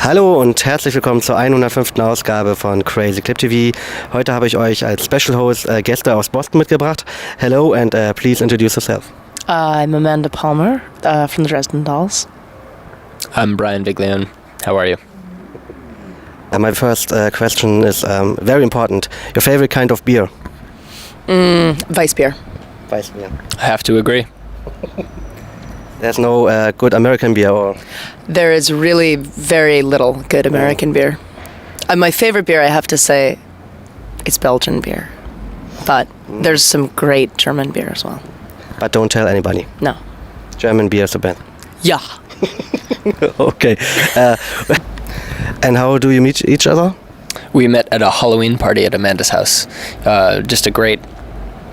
Hallo und herzlich willkommen zur 105. Ausgabe von Crazy Clip TV. Heute habe ich euch als Special Host Gäste aus Boston mitgebracht. Hello and please introduce yourself. I'm Amanda Palmer from the Dresden Dolls. I'm Brian Viglione. How are you? My first question is very important. Your favorite kind of beer? Weiss beer. Weiss beer. I have to agree. There's no good American beer, or? There is really very little good American beer. My favorite beer, I have to say, is Belgian beer. But there's some great German beer as well. But don't tell anybody. No. German beer is the best. Yeah. Okay. And how do you meet each other? We met at a Halloween party at Amanda's house. Just a great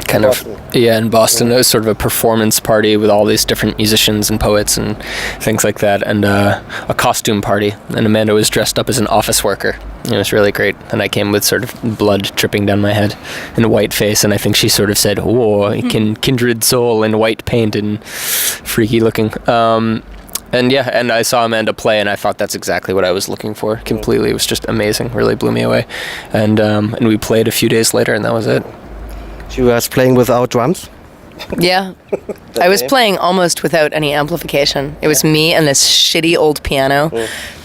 kind of in Boston. It was sort of a performance party with all these different musicians and poets and things like that, and a costume party. And Amanda was dressed up as an office worker. It was really great. And I came with sort of blood dripping down my head and a white face, and I think she sort of said, "Oh, kindred soul," in white paint and freaky looking. And I saw Amanda play, and I thought that's exactly what I was looking for. Completely, it was just amazing. Really blew me away. And we played a few days later, and that was it. She was playing without drums? Yeah. I was playing almost without any amplification. It was me and this shitty old piano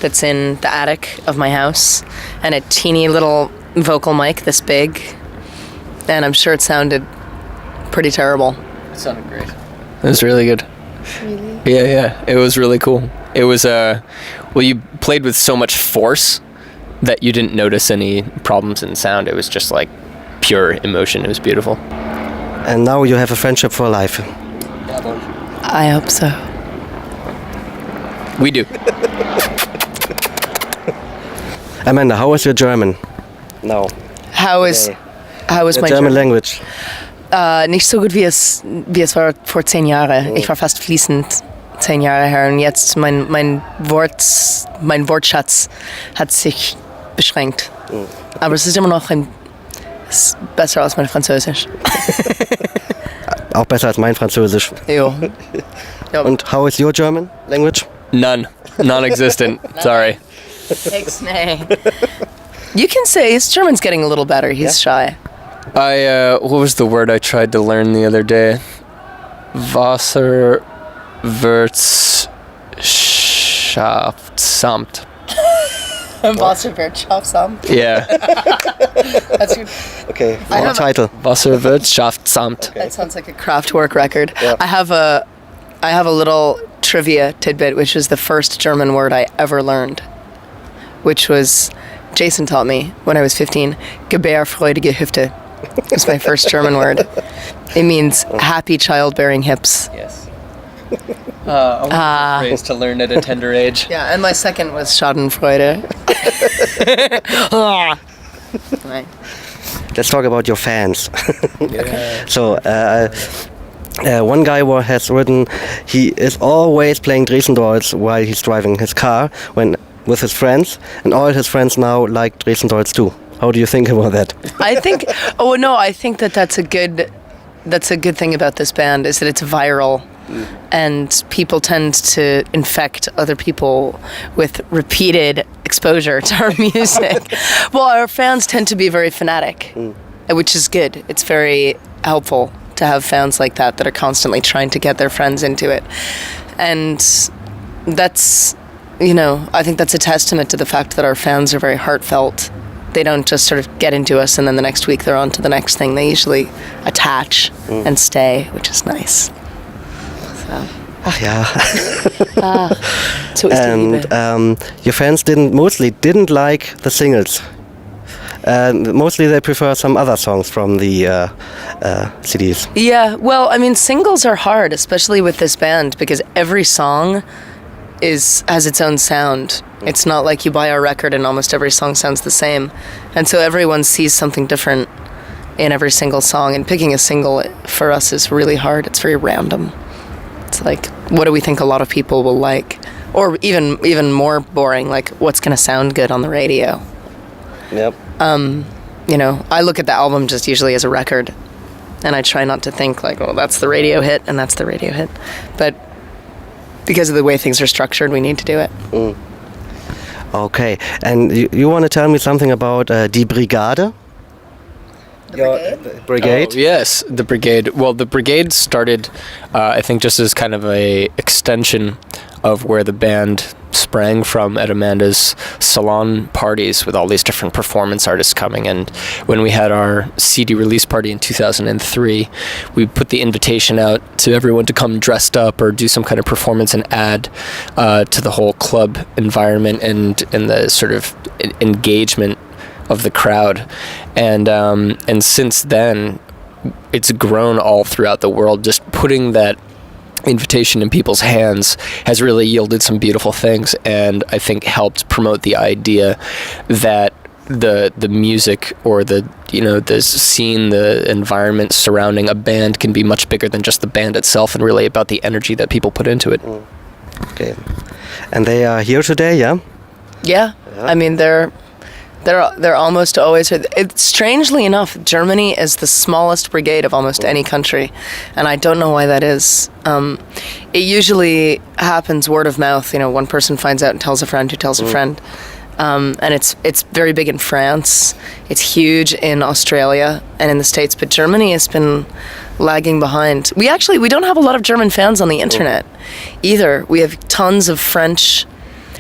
that's in the attic of my house, and a teeny little vocal mic this big. And I'm sure it sounded pretty terrible. It sounded great. It was really good. Really? Yeah. It was really cool. It was, you played with so much force that you didn't notice any problems in sound. It was just like pure emotion. It was beautiful. And now you have a friendship for life. I hope so. We do. Amanda, how is your German now? How is my German language? Nicht so gut wie es war vor 10 Jahren. Ich war fast fließend 10 Jahre her, und jetzt mein Wortschatz hat sich beschränkt. Aber es ist immer noch ist besser als mein Französisch. Auch besser als mein Französisch. Jo. And how is your German language? None. Non-existent. Sorry. You can say his German's getting a little better. He's shy. What was the word I tried to learn the other day? Wasserwirtschaftsamt. Wasserwirtschaftsamt? Yeah. That's good. Okay, our title. Wasserwirtschaftsamt. Okay. That sounds like a Kraftwerk record. Yeah. I have a little trivia tidbit, which is the first German word I ever learned, which was, Jason taught me when I was 15, Gebärfreudige Hüfte. It's my first German word. It means happy childbearing hips. Yes. A phrase to learn at a tender age. Yeah, and my second was Schadenfreude. Right. Let's talk about your fans. Yeah. So, one guy has written, he is always playing Dresden Dolls while he's driving his car with his friends, and all his friends now like Dresden Dolls too. How do you think about that? I think that's a good thing about this band, is that it's viral. And people tend to infect other people with repeated exposure to our music. Well, our fans tend to be very fanatic, which is good. It's very helpful to have fans like that are constantly trying to get their friends into it. And that's, I think that's a testament to the fact that our fans are very heartfelt. They don't just sort of get into us and then the next week they're on to the next thing. They usually attach and stay, which is nice. Ach ja. So ist die Liebe. And your fans didn't like the singles. Mostly they prefer some other songs from the CDs. Yeah, well, I mean, singles are hard, especially with this band, because every song has its own sound. It's not like you buy a record and almost every song sounds the same. And so everyone sees something different in every single song, and picking a single for us is really hard. It's very random. It's like, what do we think a lot of people will like? Or even more boring, like, what's going to sound good on the radio? Yep. you know, I look at the album just usually as a record, and I try not to think like, oh, that's the radio hit and that's the radio hit. But because of the way things are structured, we need to do it. Okay, and you want to tell me something about Die Brigade? The Brigade? Oh, yes, the Brigade. Well, the Brigade started, I think, just as kind of a extension of where the band sprang from at Amanda's salon parties with all these different performance artists coming. And when we had our CD release party in 2003, we put the invitation out to everyone to come dressed up or do some kind of performance and add to the whole club environment and the sort of engagement of the crowd. And since then, it's grown all throughout the world. Just putting that invitation in people's hands has really yielded some beautiful things, and I think helped promote the idea that the music or the scene, the environment surrounding a band can be much bigger than just the band itself, and really about the energy that people put into it. Okay, and they are here today, yeah? Yeah. I mean, they're almost always. It's strangely enough, Germany is the smallest brigade of almost any country, and I don't know why that is. It usually happens word of mouth. You know, one person finds out and tells a friend who tells a friend, and it's very big in France. It's huge in Australia and in the States, but Germany has been lagging behind. We don't have a lot of German fans on the internet either. We have tons of French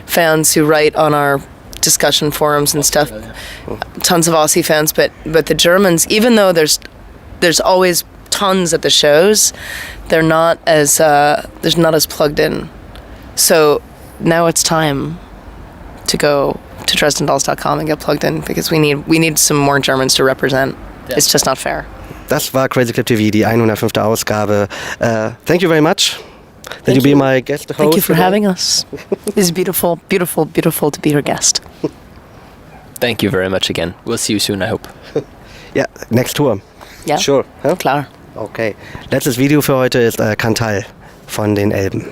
fans who write on our discussion forums and stuff. Tons of Aussie fans, but the Germans, even though there's always tons at the shows, they're not as plugged in. So now it's time to go to DresdenDolls.com and get plugged in, because we need some more Germans to represent. Yeah. It's just not fair. Das war Crazy Club TV, die 105. Ausgabe. Thank you very much. That you be my guest host. Thank you for having us. It's beautiful, beautiful, beautiful to be your guest. Thank you very much again. We'll see you soon, I hope. Ja, next tour. Ja, sure. Huh? Klar. Okay. Letztes Video für heute ist Cantal von den Elben.